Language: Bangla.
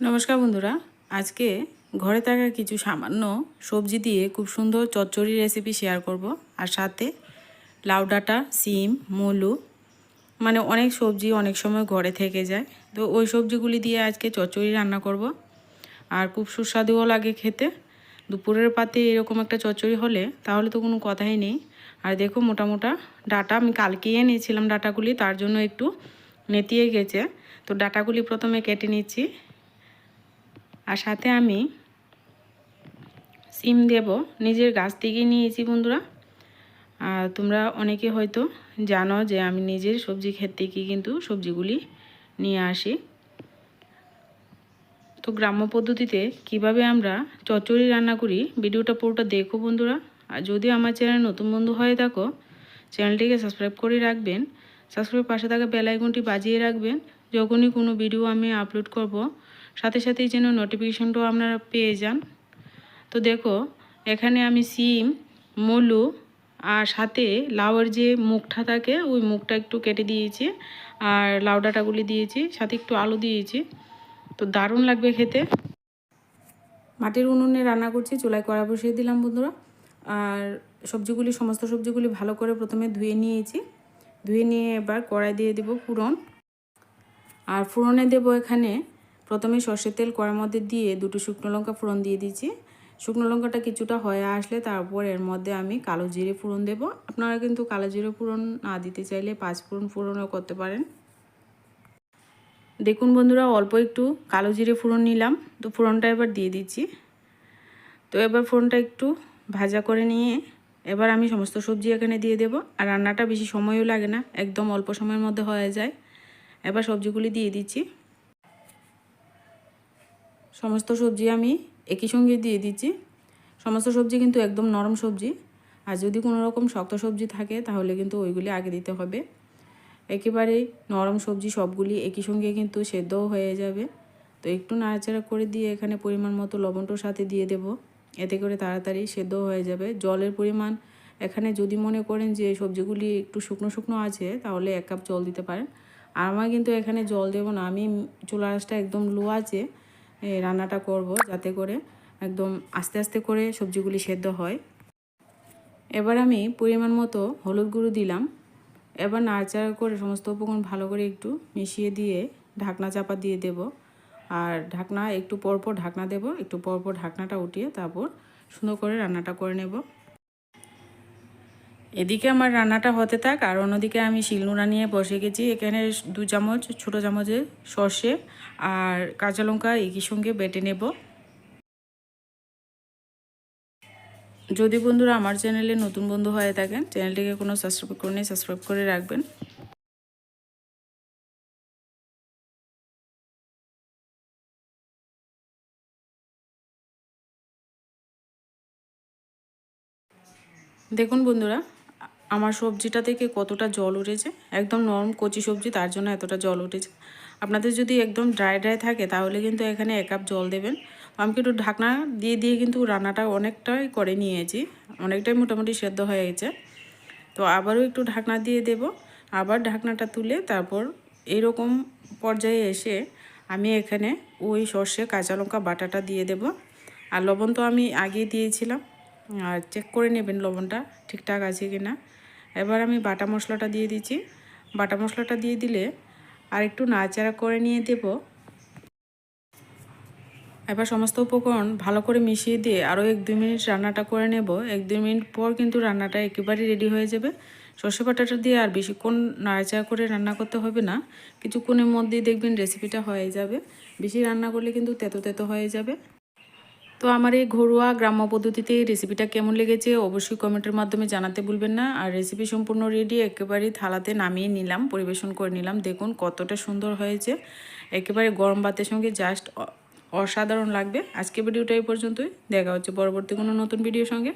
নমস্কার বন্ধুরা, আজকে ঘরে থাকা কিছু সামান্য সবজি দিয়ে খুব সুন্দর চচ্চড়ি রেসিপি শেয়ার করব। আর সাথে লাউ ডাঁটা, সিম, মূলো, মানে অনেক সবজি অনেক সময় ঘরে থেকে যায়। তো ওই সবজিগুলি দিয়ে আজকে চচ্চড়ি রান্না করব। আর খুব সুস্বাদুও লাগে খেতে। দুপুরের পাতে এরকম একটা চচ্চড়ি হলে তাহলে তো কোনো কথাই নেই। আর দেখো মোটা মোটা ডাঁটা আমি কালকেই এনেছিলাম, ডাঁটাগুলি তার জন্য একটু নেতিয়ে গেছে। তো ডাঁটাগুলি প্রথমে কেটে নিচ্ছি। আর সাথে আমি সিম দেব, নিজের গাছ থেকেই নিয়েছি বন্ধুরা। আর তোমরা অনেকে হয়তো জানো যে আমি নিজের সবজি ক্ষেত থেকে কিন্তু সবজিগুলি নিয়ে আসি। তো গ্রাম্য পদ্ধতিতে কিভাবে আমরা চচ্চড়ি রান্না করি ভিডিওটা পুরোটা দেখো বন্ধুরা। আর যদি আমার চ্যানেল নতুন বন্ধু হয়ে থাকো, চ্যানেলটিকে সাবস্ক্রাইব করে রাখবেন। সাবস্ক্রাইব পাশে থাকা বেল আইকনটি বাজিয়ে রাখবেন। যখনই কোনো ভিডিও আমি আপলোড করব সাথে সাথেই যেন নোটিফিকেশনটাও আপনারা পেয়ে যান। তো দেখো এখানে আমি সিম, মূলো আর সাথে লাউয়ের যে মুখটা থাকে ওই মুখটা একটু কেটে দিয়েছি। আর লাউ ডাঁটাগুলি দিয়েছি, সাথে একটু আলু দিয়েছি। তো দারুণ লাগবে খেতে। মাটির উনুনে রান্না করছি, চুলায় কড়া বসিয়ে দিলাম বন্ধুরা। আর সমস্ত সবজিগুলি ভালো করে প্রথমে ধুয়ে নিয়েছি। ধুয়ে নিয়ে এবার কড়াই দিয়ে দেব ফোড়ন। আর ফোড়নে দেব এখানে প্রথমে সর্ষের তেল কড়ার মধ্যে দিয়ে দুটো শুকনো লঙ্কা ফোড়ন দিয়ে দিচ্ছি। শুকনো লঙ্কাটা কিছুটা হয়ে আসলে তারপর এর মধ্যে আমি কালো জিরে ফোড়ন দেব। আপনারা কিন্তু কালো জিরে ফোড়ন না দিতে চাইলে 5 ফোড়ন ফোড়নও করতে পারেন। দেখুন বন্ধুরা, অল্প একটু কালো জিরে ফোড়ন নিলাম, তো ফোড়নটা এবার দিয়ে দিচ্ছি। তো এবার ফোড়নটা একটু ভাজা করে নিয়ে এবার আমি সমস্ত সবজি এখানে দিয়ে দেব। আর রান্নাটা বেশি সময়ও লাগে না, একদম অল্প সময়ের মধ্যে হয়ে যায়। এবার সবজিগুলি দিয়ে দিচ্ছি। সমস্ত সবজি আমি একই সঙ্গে দিয়ে দিচ্ছি। সমস্ত সবজি কিন্তু একদম নরম সবজি। আর যদি কোনো রকম শক্ত সবজি থাকে তাহলে কিন্তু ওইগুলি আগে দিতে হবে। একেবারে নরম সবজি সবগুলি একই সঙ্গে কিন্তু সেদ্ধও হয়ে যাবে। তো একটু নাড়াচাড়া করে দিয়ে এখানে পরিমাণ মতো লবণটার সাথে দিয়ে দেব। এতে করে তাড়াতাড়ি সেদ্ধ হয়ে যাবে। জলের পরিমাণ এখানে যদি মনে করেন যে সবজিগুলি একটু শুকনো শুকনো আছে তাহলে 1 কাপ জল দিতে পারেন। আর আমার কিন্তু এখানে জল দেব না, আমি চুলার আঁচটা একদম লো আছে রান্নাটা করব, যাতে করে একদম আস্তে আস্তে করে সবজিগুলি সেদ্ধ হয়। এবার আমি পরিমাণ মতো হলুদ গুঁড়ো দিলাম। এবার নাড়াচাড়া করে সমস্ত উপকরণ ভালো করে একটু মিশিয়ে দিয়ে ঢাকনা চাপা দিয়ে দেব। আর ঢাকনা একটু পরপর ঢাকনা দেব, একটু পরপর ঢাকনাটা উঠিয়ে তারপর সুন্দর করে রান্নাটা করে নেব। এদিকে আমার রান্নাটা হতে থাক, আর অন্যদিকে আমি শিলনোড়া নিয়ে বসে গেছি। এখানে 2 চামচ ছোটো চামচের সর্ষে আর কাঁচা লঙ্কা একই সঙ্গে বেটে নেব। যদি বন্ধুরা আমার চ্যানেলে নতুন বন্ধু হয়ে থাকেন, চ্যানেলটিকে কোনো সাবস্ক্রাইব করে নিয়ে সাবস্ক্রাইব করে রাখবেন। দেখুন বন্ধুরা, আমার সবজিটা থেকে কতটা জল উঠেছে। একদম নরম কচি সবজি, তার জন্য এতটা জল উঠেছে। আপনাদের যদি একদম ড্রাই থাকে তাহলে কিন্তু এখানে 1 কাপ জল দেবেন। আমি কিন্তু ঢাকনা দিয়ে দিয়ে কিন্তু রান্নাটা অনেকটাই করে নিয়েছি, অনেকটাই মোটামুটি সেদ্ধ হয়ে গেছে। তো আবারও একটু ঢাকনা দিয়ে দেব। আবার ঢাকনাটা তুলে তারপর এইরকম পর্যায়ে এসে আমি এখানে ওই সর্ষে কাঁচা লঙ্কা বাটাটা দিয়ে দেব। আর লবণ তো আমি আগেই দিয়েছিলাম, আর চেক করে নেবেন লবণটা ঠিকঠাক আছে কি না। এবার আমি বাটা মশলাটা দিয়ে দিচ্ছি। বাটা মশলাটা দিয়ে দিলে আর একটু নাড়াচাড়া করে নিয়ে দেব। এবার সমস্ত উপকরণ ভালো করে মিশিয়ে দিয়ে আরও 1-2 মিনিট রান্নাটা করে নেব। 1-2 মিনিট পর কিন্তু রান্নাটা একেবারে রেডি হয়ে যাবে। সর্ষে বাটাটা দিয়ে আর বেশিক্ষণ নাড়াচাড়া করে রান্না করতে হবে না, কিছুক্ষণের মধ্যেই দেখবেন রেসিপিটা হয়ে যাবে। বেশি রান্না করলে কিন্তু তেতো তেতো হয়ে যাবে। তো আমার এই ঘরোয়া গ্রাম্য পদ্ধতিতে এই রেসিপিটা কেমন লেগেছে অবশ্যই কমেন্টের মাধ্যমে জানাতে ভুলবেন না। আর রেসিপি সম্পূর্ণ রেডি, একেবারেই থালাতে নামিয়ে নিলাম, পরিবেশন করে নিলাম। দেখুন কতটা সুন্দর হয়েছে, একেবারে গরম ভাতের সঙ্গে জাস্ট অসাধারণ লাগবে। আজকে ভিডিওটা এই পর্যন্তই, দেখা হচ্ছে পরবর্তী কোনো নতুন ভিডিওর সঙ্গে।